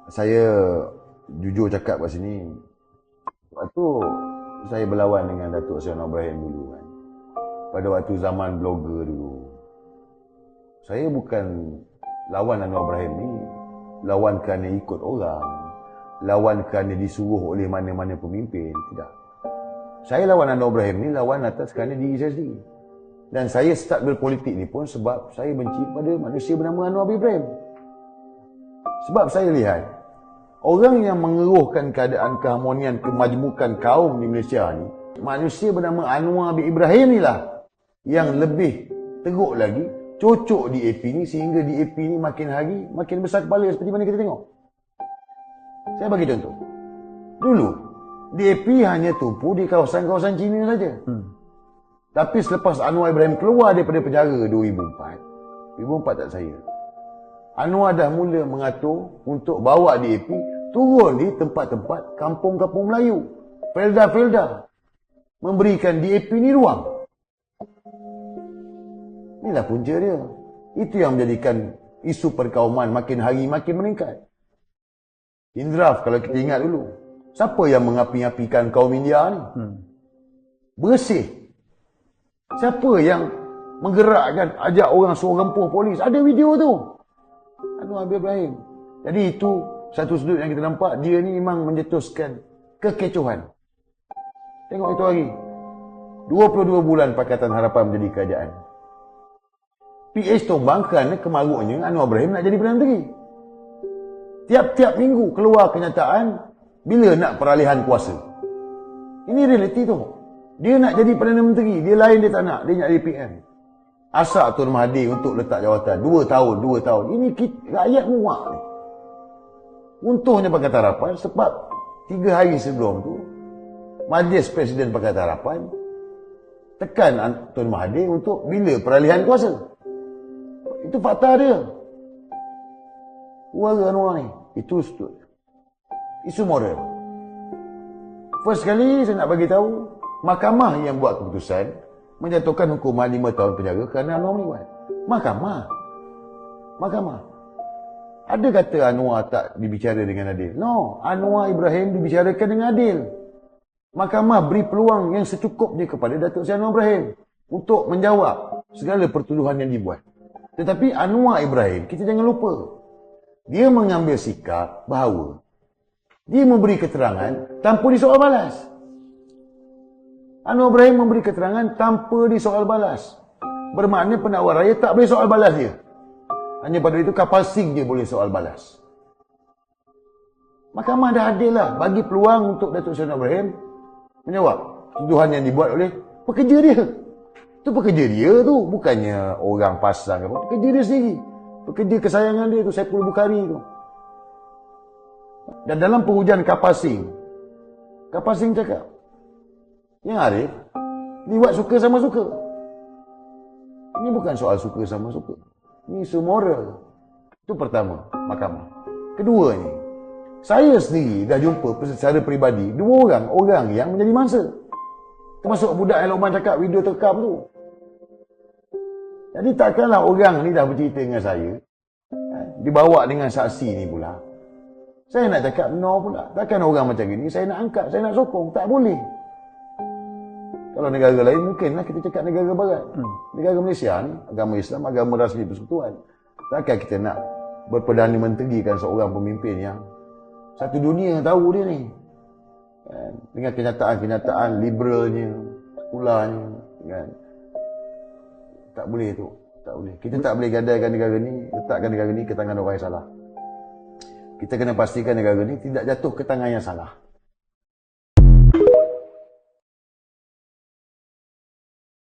Saya jujur cakap kat sini, waktu saya berlawan dengan Datuk Seri Anwar Ibrahim dulu kan, pada waktu zaman blogger dulu, saya bukan lawan Anwar Ibrahim ni lawan kerana ikut orang, lawan kerana disuruh oleh mana-mana pemimpin. Tidak. Saya lawan Anwar Ibrahim ni lawan atas kerana diri saya sendiri. Dan saya start berpolitik ni pun sebab saya benci pada manusia bernama Anwar Ibrahim. Sebab saya lihat orang yang mengeruhkan keadaan keharmonian, kemajmukan kaum di Malaysia ni, manusia bernama Anwar bin Ibrahim ni lah yang lebih teruk lagi cocok di AP ni, sehingga di AP ni makin hari makin besar kepala seperti mana kita tengok. Saya bagi contoh. Dulu di AP hanya tumpu di kawasan-kawasan Cina saja. Tapi selepas Anwar Ibrahim keluar daripada penjara 2004 tak saya, Anwar dah mula mengatur untuk bawa DAP turun di tempat-tempat kampung-kampung Melayu, felda-felda, memberikan DAP ni ruang. Inilah punca dia. Itu yang menjadikan isu perkauman makin hari makin meningkat. Indraf, kalau kita ingat dulu, siapa yang mengapi-apikan kaum India ni? Bersih. Siapa yang menggerakkan, ajak orang suruh rempuh polis? Ada video tu. Anwar Ibrahim. Jadi itu satu sudut yang kita nampak, dia ni memang mencetuskan kekecohan. Tengok itu hari. 22 bulan Pakatan Harapan menjadi kerajaan. PH tumbang kerana kemaruknya Anwar Ibrahim nak jadi Perdana Menteri. Tiap-tiap minggu keluar kenyataan bila nak peralihan kuasa. Ini realiti tu. Dia nak jadi Perdana Menteri, dia lain dia tak nak, dia nak jadi PM. Asak Tun Mahathir untuk letak jawatan 2 tahun. Ini rakyat muak ni. Untungnya Pakatan Harapan sebab 3 hari sebelum tu Majlis Presiden Pakatan Harapan tekan Tun Mahathir untuk bila peralihan kuasa. Itu fakta dia. Suara Anwar ni, itu isu moral. First kali saya nak bagi tahu, mahkamah yang buat keputusan menjatuhkan hukuman 5 tahun penjara kerana Anwar melibat. Mahkamah. Ada kata Anwar tak dibicara dengan adil? No, Anwar Ibrahim dibicarakan dengan adil. Mahkamah beri peluang yang secukupnya kepada Datuk Seri Anwar Ibrahim untuk menjawab segala pertuduhan yang dibuat. Tetapi Anwar Ibrahim, kita jangan lupa, dia mengambil sikap bahawa dia memberi keterangan tanpa disoal balas. Anwar Ibrahim memberi keterangan tanpa disoal balas. Bermakna pendakwah raya tak boleh soal balas dia. Hanya pada itu kapal sing dia boleh soal balas. Mahkamah dah adil lah, bagi peluang untuk Datuk Seri Anwar Ibrahim menjawab tuduhan yang dibuat oleh pekerja dia. Itu pekerja dia tu, bukannya orang pasang apa. Pekerja dia sendiri. Pekerja kesayangan dia tu, Saiful Bukhari tu. Dan dalam pengujian kapal sing cakap, Yang Arif, liwat suka sama suka. Ini bukan soal suka sama suka. Ini isu moral. Itu pertama, mahkamah. Keduanya, saya sendiri dah jumpa secara peribadi 2 orang yang menjadi mangsa. Termasuk budak yang Lokman cakap video terekam tu. Jadi takkanlah orang ni dah bercerita dengan saya, dibawa dengan saksi ni pula. Saya nak cakap no pula. Takkan orang macam ni saya nak angkat, saya nak sokong. Tak boleh. Kalau negara lain mungkinlah kita cakap negara barat. Negara Malaysia ni, agama Islam, agama rasmi persekutuan. Takkan kita nak berperdana menterikan seorang pemimpin yang satu dunia tahu dia ni. Dengan kenyataan-kenyataan liberalnya, sekularnya. Kan? Tak boleh tu. Tak boleh. Kita tak boleh gadaikan negara ni, letakkan negara ni ke tangan orang yang salah. Kita kena pastikan negara ni tidak jatuh ke tangan yang salah.